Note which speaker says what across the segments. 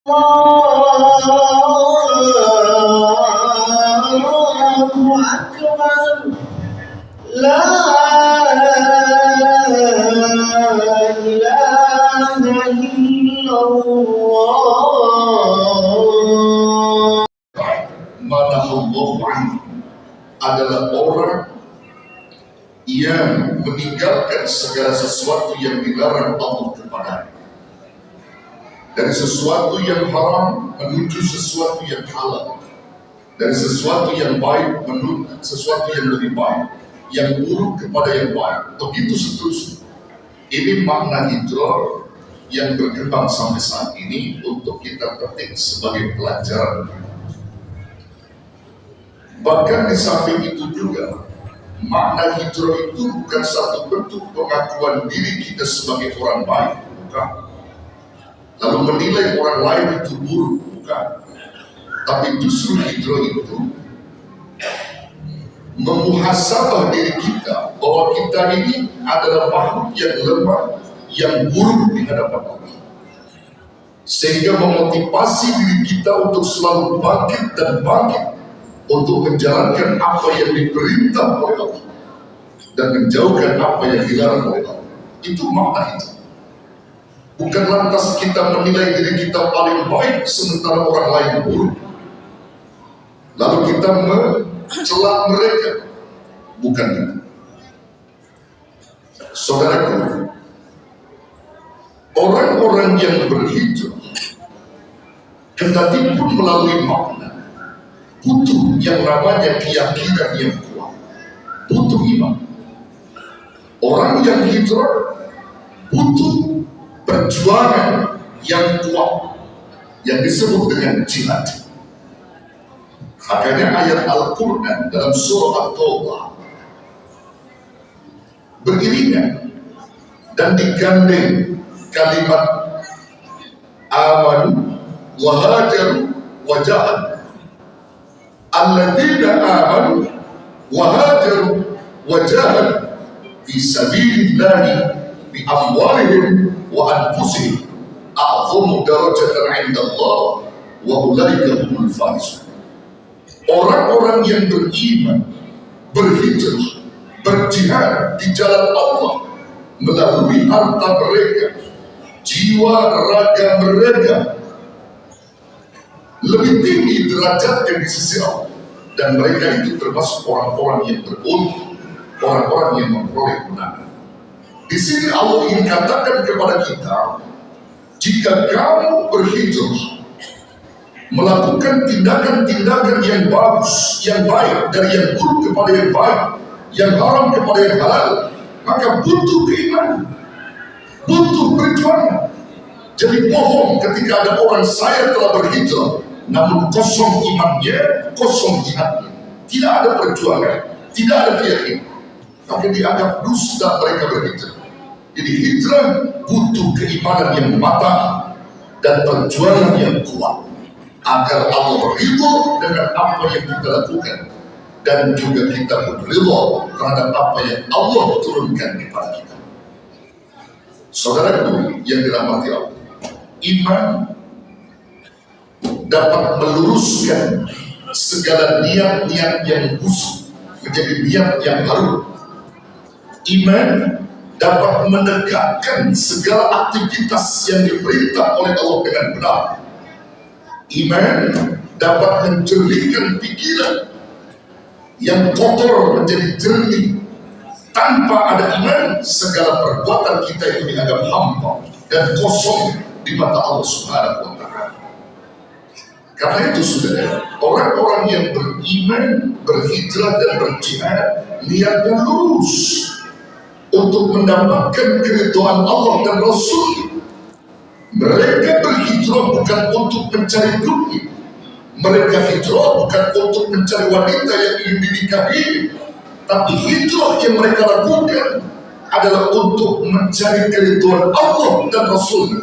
Speaker 1: الله أكبر لا إله إلا الله.
Speaker 2: Manahullahu anhu adalah orang yang meninggalkan segala sesuatu yang dilarang Allah kepadanya, dari sesuatu yang haram menuju sesuatu yang halal, dari sesuatu yang baik menuju sesuatu yang lebih baik, yang buruk kepada yang baik, begitu seterusnya. Ini makna hijrah yang berkembang sampai saat ini untuk kita petik sebagai pelajaran. Bahkan di samping itu juga, makna hijrah itu bukan satu bentuk pengakuan diri kita sebagai orang baik, bukan. Lalu menilai orang lain itu buruk, bukan. Tapi justru hijrah itu memuhasabah diri kita bahwa kita ini adalah makhluk yang lemah, yang buruk di hadapan Allah, sehingga memotivasi diri kita untuk selalu bangkit dan bangkit untuk menjalankan apa yang diperintah oleh Allah dan menjauhkan apa yang dilarang oleh Allah. Itu makna itu. Bukan lantas kita menilai diri kita paling baik sementara orang lain buruk, lalu kita mencela mereka. Bukan itu. Saudaraku, orang-orang yang berhijrah kendati pun melalui makna, butuh yang namanya keyakinan yang kuat, butuh iman. Orang yang hijrah butuh perjuangan yang kuat yang disebut dengan jihad. Makanya ayat Al-Quran dalam surah At-Taubah beriringan dan digandeng kalimat amanu wa hajaru wa jahadu. Alladzina amanu wa hajaru wa jahadu fi sabilillahi bi amwalihim wa anfusihim a'zamu darajatan 'inda Allah wa ulaika humul faizun. Orang-orang yang beriman, berhijrah, berjihad di jalan Allah melalui harta mereka, jiwa raga mereka, lebih tinggi derajatnya di sisi Allah, dan mereka itu termasuk orang-orang yang beruntung, orang-orang yang memperoleh kemenangan. Di sini Allah ingin katakan kepada kita, jika kamu berhijrah, melakukan tindakan-tindakan yang bagus, yang baik, dari yang buruk kepada yang baik, yang haram kepada yang halal, maka butuh keimanan, butuh perjuangan. Jadi bohong ketika ada orang saya telah berhijrah, namun kosong imannya, kosong jihadnya, tidak ada perjuangan, tidak ada keyakinan, maka dianggap dusta mereka berhijrah. Jadi hijrah butuh keimanan yang matang dan perjuangan yang kuat, agar Allah ridho dengan apa yang kita lakukan, dan juga kita berridho terhadap apa yang Allah turunkan kepada kita. Saudaraku yang dirahmati Allah, iman dapat meluruskan segala niat-niat yang busuk menjadi niat yang harum. Iman dapat menegakkan segala aktivitas yang diperintah oleh Allah dengan benar. Iman dapat menjernihkan pikiran yang kotor menjadi jernih. Tanpa ada iman, segala perbuatan kita itu dianggap hampa dan kosong di mata Allah Subhanahu wa Ta'ala. Karena itu saudara, orang-orang yang beriman, berhijrah dan berjihad, niatnya lurus untuk mendapatkan keridhaan Allah dan Rasul. Mereka berhijrah bukan untuk mencari dunia, mereka hijrah bukan untuk mencari wanita yang ingin dinikahi, tapi hijrah yang mereka lakukan adalah untuk mencari keridhaan Allah dan Rasul.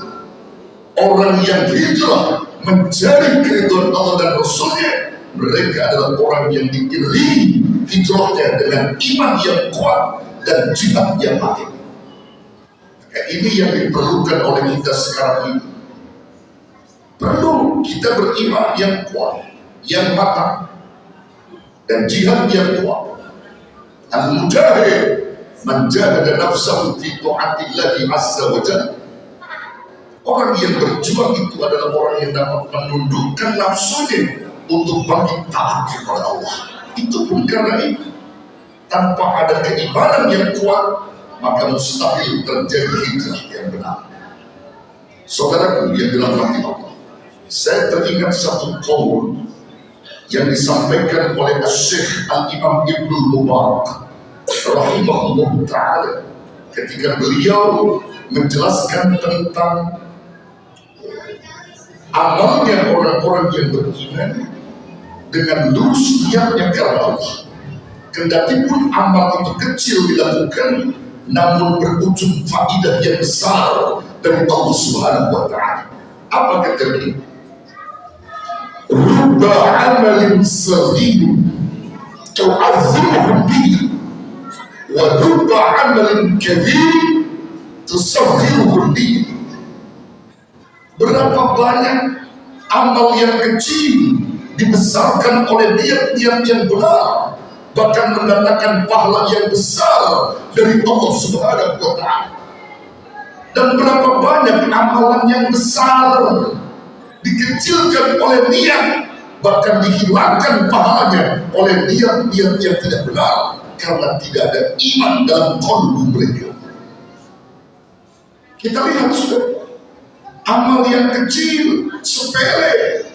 Speaker 2: Orang yang hijrah mencari keridhaan Allah dan Rasulnya, mereka adalah orang yang diiringi hijrahnya dengan iman yang kuat dan jihad yang mati. Ini yang diperlukan oleh kita sekarang ini. Perlu kita beriman yang kuat, yang matang, dan jihad yang kuat. Al-mujahid menjahada nafsahu fi ta'atillahi azza wa jalla. Orang yang berjuang itu adalah orang yang dapat menundukkan nafsunya untuk bangkit taat kepada Allah. Itu pun karena itu. Tanpa ada keimanan yang kuat, maka mustahil terjadi hijrah yang benar. Saudaraku yang dirahmati Allah, saya teringat satu qaul yang disampaikan oleh Syekh Al-Imam Ibnu Mubarak rahimahullah ta'ala ketika beliau menjelaskan tentang amalnya orang-orang yang beriman dengan lurus niatnya karena Allah. Kendati pun amal itu kecil dilakukan, namun berujung faidah yang besar dari Allah Subhanahu wa ta'ala. Apa kata beliau? Rubba amalin saghir tu'azzimuhum bihi wa rubba amalin kabir tusaghiruhum bihi. Berapa banyak amal yang kecil dibesarkan oleh niat-niat yang benar, bahkan mendatangkan pahala yang besar dari Allah Subhanahu wa ta'ala. Dan berapa banyak amalan yang besar dikecilkan oleh niat, bahkan dihilangkan pahalanya oleh niat-niat yang tidak benar, karena tidak ada iman dalam qalbu mereka. Kita lihat sudah, amal yang kecil, sepele,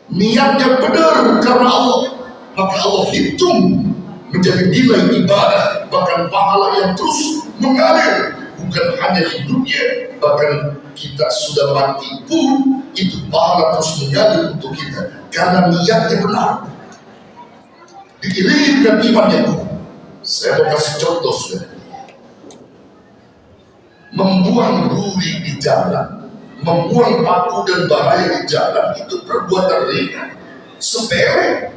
Speaker 2: niatnya benar karena Allah, maka Allah hitung menjadi nilai ibadah, bahkan pahala yang terus mengalir, bukan hanya di dunia, bahkan kita sudah mati pun itu pahala terus mengalir untuk kita karena niatnya benar, diiringi dengan iman yang kuat. Saya mau kasih contoh sudah, membuang duri di jalan, membuang paku dan bahaya di jalan itu perbuatan ringan, sepele.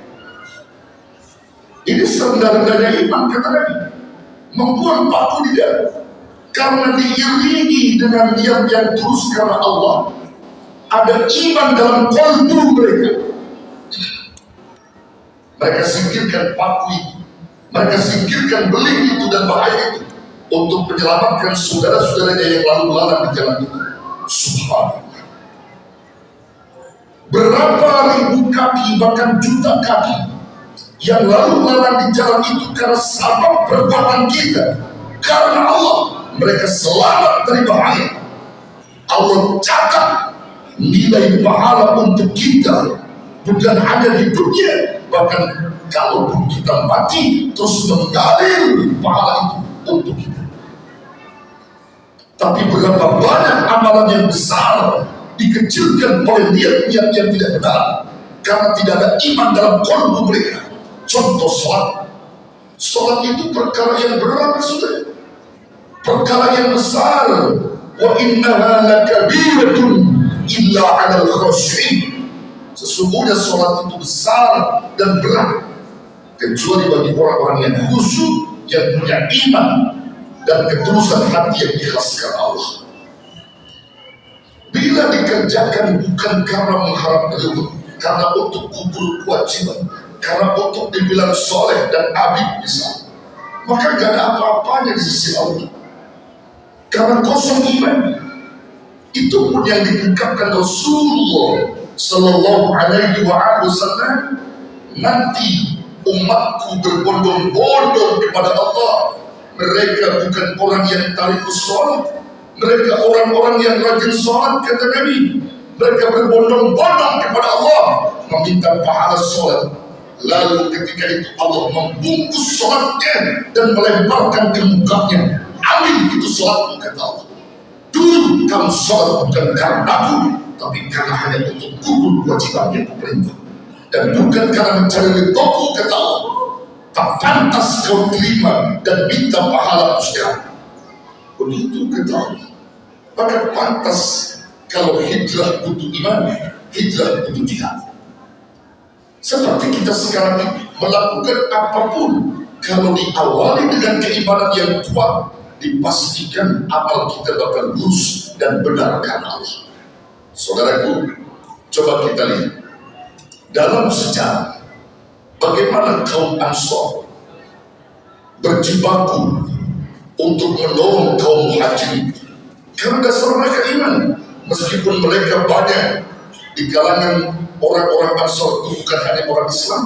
Speaker 2: Ini serendah-rendahnya iman, kata Nabi. Membuang paku di jalan karena diiringi dengan niat yang terus karena Allah, ada iman dalam qalbu mereka. Mereka singkirkan paku itu, mereka singkirkan beling itu dan bahaya itu untuk menyelamatkan saudara-saudaranya yang lalu lalang di jalan itu. Subhanallah. Berapa ribu kaki, bahkan juta kaki yang lalu lalang di jalan itu karena sabab perbuatan kita, karena Allah, mereka selamat dari bahaya. Allah catat nilai pahala untuk kita, bukan hanya di dunia, bahkan kalaupun kita mati terus mengalir pahala itu untuk kita. Tapi berapa banyak amalan yang besar dikecilkan oleh niat-niat yang tidak benar karena tidak ada iman dalam qalbu mereka. Contoh sholat. Sholat itu perkara yang berat, sudah, perkara yang besar. Wa innaha lakabiratun illa 'alal khashi'in. Sesungguhnya sholat itu besar dan berat kecuali bagi orang-orang yang khusyuk, yang punya iman dan ketulusan hati yang ikhlas karena Allah. Bila dikerjakan bukan karena mengharap ridho, karena untuk kubur kewajiban, karena untuk dibilang soleh dan abid bisa, maka gak ada apa-apanya di sisi Allah. Karena kosong iman. Itu pun yang diungkapkan Rasulullah Sallallahu Alaihi Wasallam, nanti umatku berbondong-bondong kepada Allah. Mereka bukan orang yang tarikus sholat, mereka orang-orang yang rajin sholat, kata Nabi. Mereka berbondong-bondong kepada Allah meminta pahala sholat. Lalu ketika itu Allah membungkus sholatnya dan melemparkan ke mukanya. Ambil itu sholatmu, kata Allah. Dulu kamu sholat bukan karena aku, tapi karena hanya untuk gugur kewajibannya pemerintah, dan bukan karena mencari ridhoku, kata Allah. Tak pantas kau terima dan minta pahala sekarang. Begitu kata Allah. Maka pantas kalau hijrah butuh iman, hijrah butuh jihad. Seperti kita sekarang ini melakukan apapun, kalau diawali dengan keimanan yang kuat, dipastikan amal kita bakal lurus dan benar karena Allah. Saudaraku, Coba kita lihat dalam sejarah bagaimana kaum Ansor berjibaku untuk menolong kaum Muhajirin karena dasar mereka iman. Meskipun mereka banyak di kalangan orang-orang Ansor itu bukan hanya orang Islam,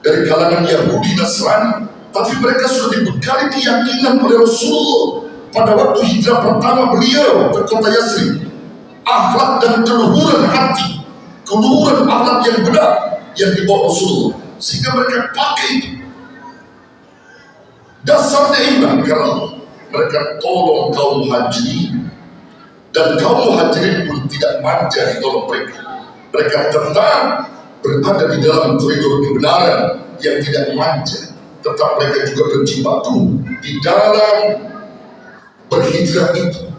Speaker 2: dari kalangan Yahudi Nasrani, tapi mereka sudah dibekali keyakinan oleh Rasulullah pada waktu hijrah pertama beliau ke kota Yathrib. Akhlak dan keluhuran hati, keluhuran akhlak yang benar yang dibawa Rasulullah, sehingga mereka pakai itu. Dasarnya iman karena mereka tolong kaum Muhajirin, dan kaum Muhajirin pun tidak manja ditolong mereka. Mereka tetap berada di dalam koridor kebenaran yang tidak manja. Tetap mereka juga berjibaku di dalam berhijrah itu.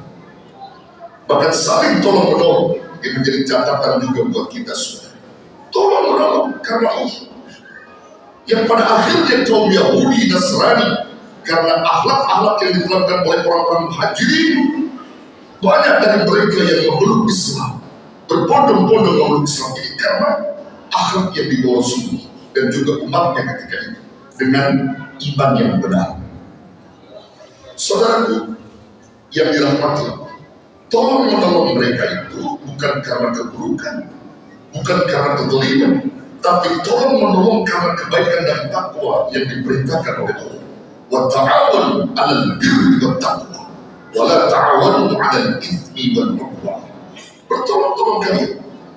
Speaker 2: Bahkan saling tolong menolong ini menjadi catatan juga buat kita semua. Tolong menolong karena Allah. Yang pada akhirnya kaum Yahudi Nasrani, karena akhlak-akhlak yang diterapkan oleh orang-orang Muhajirin, banyak dari mereka yang memeluk Islam, berbondong-bondong memeluk Islam ini karena akhlak yang dibawa Rasulullah dan juga umatnya ketika itu dengan iman yang benar. Saudaraku yang dirahmati Allah, tolong menolong mereka itu bukan karena keburukan, bukan karena kezaliman, tapi tolong menolong karena kebaikan dan takwa yang diperintahkan oleh Allah. Wa ta'awanu 'alal birri wat taqwa wa la ta'awanu 'alal itsmi wal 'udwan. Bertolong-tolong kalian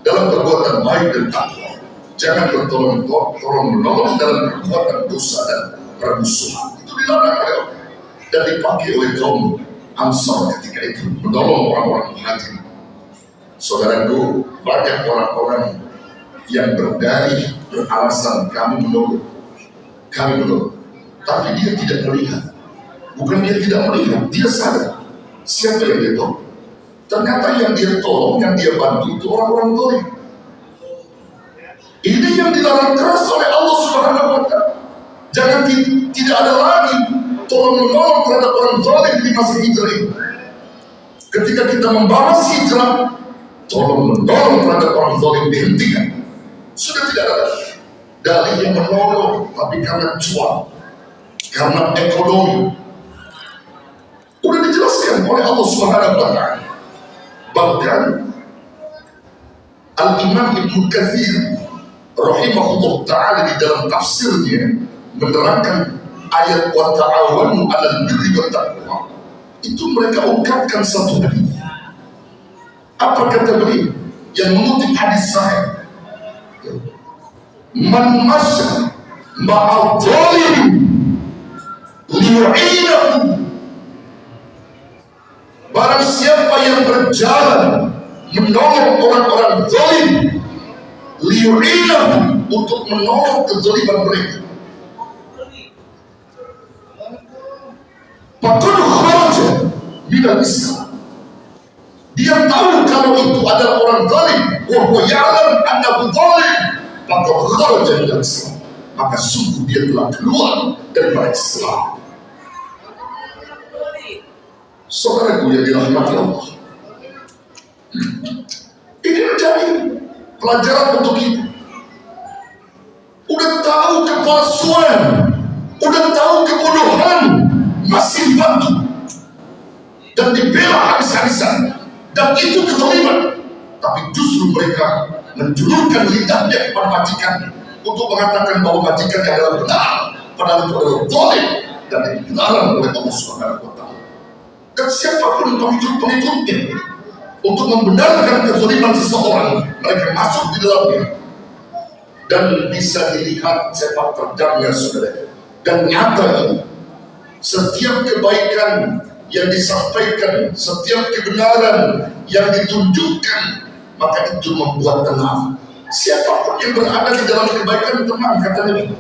Speaker 2: dalam perbuatan baik dan takwa. Jangan bertolong-tolong dalam perbuatan dosa dan permusuhan. Itu dilarang oleh Allah dan dipakai oleh kaum Ansar ketika itu menolong orang-orang Muhajirin. Saudaraku, banyak orang-orang yang berdalih beralasan kami menolong, tapi dia tidak melihat. Bukan dia tidak melihat, dia sadar siapa yang dia tolong. Ternyata yang dia tolong, yang dia bantu itu orang-orang zalim. Ini yang dilarang keras oleh Allah Subhanahu wa Ta'ala. Jangan tidak ada lagi tolong menolong terhadap orang zalim di masa hijrah ini. Ketika kita membahas hijrah, tolong menolong terhadap orang zalim dihentikan. Sudah tidak ada dalih yang menolong, tapi karena cuan, karena ekonomi. Sudah dijelaskan oleh Allah Subhanahu wa Ta'ala. Bahkan Al-Imam Ibnu Katsir rahimahullah ta'ala di dalam tafsirnya menerangkan ayat wa ta'awanu 'alal birri wat taqwa. Itu mereka ungkapkan satu hadis. Apa kata beliau yang mengutip hadis sahih? Man masya ma'al zalim liyu'inahu. Barang siapa yang berjalan menolong orang-orang zalim, liyu'inahu, untuk menolong kezaliman mereka, faqad kharaja minal Islam. Dia tahu kalau itu adalah orang zalim, wa huwa ya'lam annahu zalim, faqad kharaja minal Islam. Maka sungguh dia telah keluar dari Islam. Saudaraku yang dirahmati Allah, ini menjadi pelajaran untuk kita. Udah tahu kepalsuan, udah tahu kebodohan, masih bantu dan dibela habis-habisan, dan itu kezaliman. Tapi justru mereka menjulurkan lidahnya kepada majikannya untuk mengatakan bahwa majikannya adalah benar, padahal itu adalah zalim, dan dilarang oleh Allah Subhanahu wa Ta'ala. Dan siapapun pengikut-pengikutnya untuk membenarkan kezaliman seseorang, mereka masuk di dalamnya dan bisa dilihat sepak terjangnya, saudara. Dan nyata ini, setiap kebaikan yang disampaikan, setiap kebenaran yang ditunjukkan, maka itu membuat tenang. Siapapun yang berada di dalam kebaikan tenang, kata Nabi.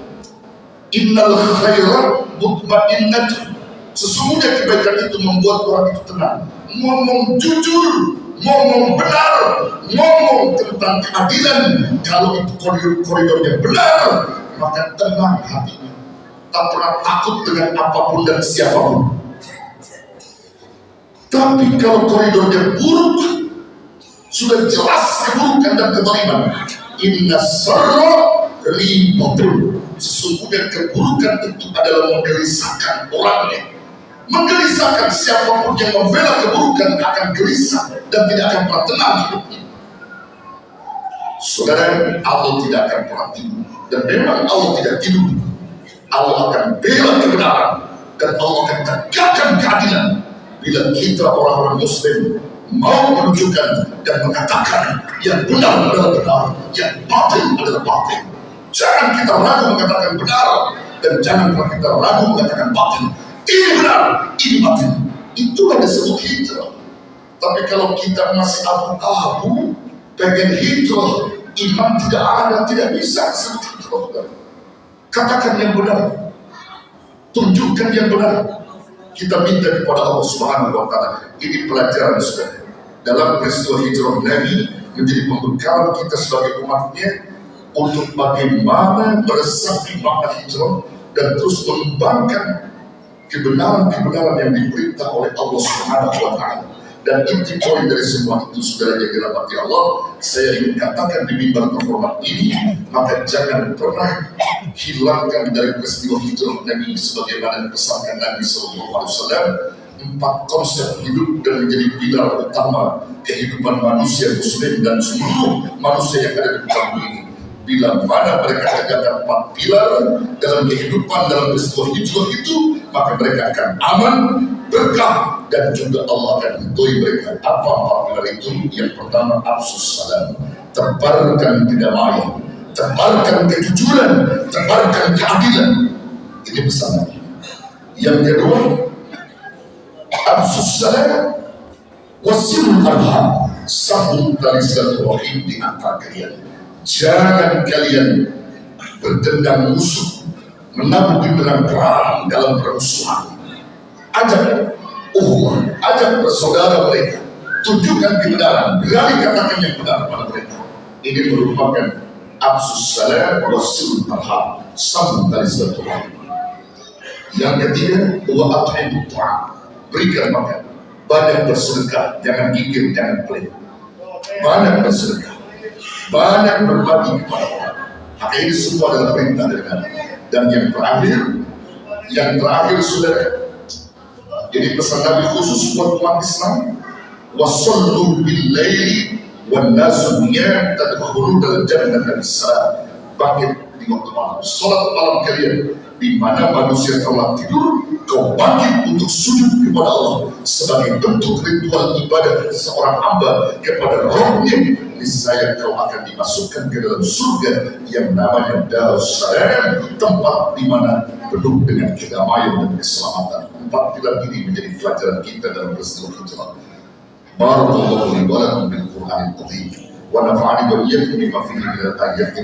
Speaker 2: Innal khairat mutmainnatun. Sesungguhnya kebaikan itu membuat orang itu tenang. Ngomong jujur, ngomong benar, ngomong tentang keadilan. Kalau itu koridornya benar, maka tenang hatinya. Tak pernah takut dengan apapun dan siapapun. Tapi kalau koridornya buruk, Sudah jelas keburukan dan kezaliman. Inna sarra ribatun. Sesungguhnya keburukan itu adalah menggelisahkan orangnya. Menggelisahkan siapapun yang membela keburukan akan gelisah dan tidak akan pernah tenang hidupnya. Saudara, Allah tidak akan pernah tidur. Dan memang Allah tidak tidur. Allah akan bela kebenaran dan Allah akan tegakkan keadilan. Bila kita orang-orang Muslim mau menunjukkan dan mengatakan yang benar adalah benar, yang batil adalah batil. Jangan kita ragu mengatakan benar dan jangan pernah kita ragu mengatakan batil. Ini benar, ini batil. Itulah disebut hijrah. Tapi kalau kita masih abu-abu, pengen hijrah, iman tidak ada, tidak bisa disebut hijrah. Katakan yang benar, tunjukkan yang benar. Kita minta kepada Allah Subhanahu wa Ta'ala. Ini pelajaran saudara. Dalam peristiwa hijrah Nabi menjadi pembekalan kita sebagai umatnya untuk bagaimana meresapi makna hijrah dan terus mengembangkan kebenaran-kebenaran yang diperintah oleh Allah Subhanahu wa Ta'ala. Dan inti poin dari semua itu, saudara yang dirahmati Allah, saya ingin katakan di mimbar terhormat ini, maka jangan pernah hilangkan dari peristiwa hijrah Nabi sebagaimana pesankan Nabi SAW. 4 konsep hidup dan menjadi pilar utama kehidupan manusia Muslim dan seluruh manusia yang ada di muka bumi ini. Bila mana mereka tegakkan 4 pilar dalam kehidupan dalam peristiwa hijrah itu, maka mereka akan aman, berkah, dan juga Allah akan ridhoi mereka. Apa 4 pilar itu? Yang pertama, afsus salam, tebarkan kedamaian, tebarkan kejujuran, tebarkan keadilan. Ini pesan. Yang kedua, afsus salam wasilul arham, sambung tali silaturahim di antara kalian. Jangan kalian berdendam musuh, menabuh genderang perang dalam permusuhan. Ajak ajak bersaudara mereka, tunjukkan kebenaran, berani katakan yang benar pada mereka. Ini merupakan afsus salam wasilul arham, sambung tali silaturahim. Yang ketiga, wa at'imut ta'am, berikan makan, banyak bersedekah, jangan gigir, jangan pelit. Banyak bersedekah, banyak berbagi kepada orang. Maka ini semua adalah perintah dari Nabi. Dan yang terakhir saudara, jadi pesan Nabi khusus buat umat Islam, wasallu bil laili wan nasu niyam tadkhulul jannata bis-salam. Bangkit di waktu malam, salat malam kalian di mana manusia telah tidur, kau bangkit untuk sujud kepada Allah sebagai bentuk ritual ibadah seorang hamba kepada Rabbnya. Niscaya kau akan dimasukkan ke dalam surga yang namanya Darussalam, tempat di mana penuh dengan kedamaian dan keselamatan. 4 pilar ini menjadi pelajaran kita dalam peristiwa hijrah. Barakallahu li wa lakum bil Qur'anil azim wa nafa'ani wa iyyakum bima fihi min al-ayati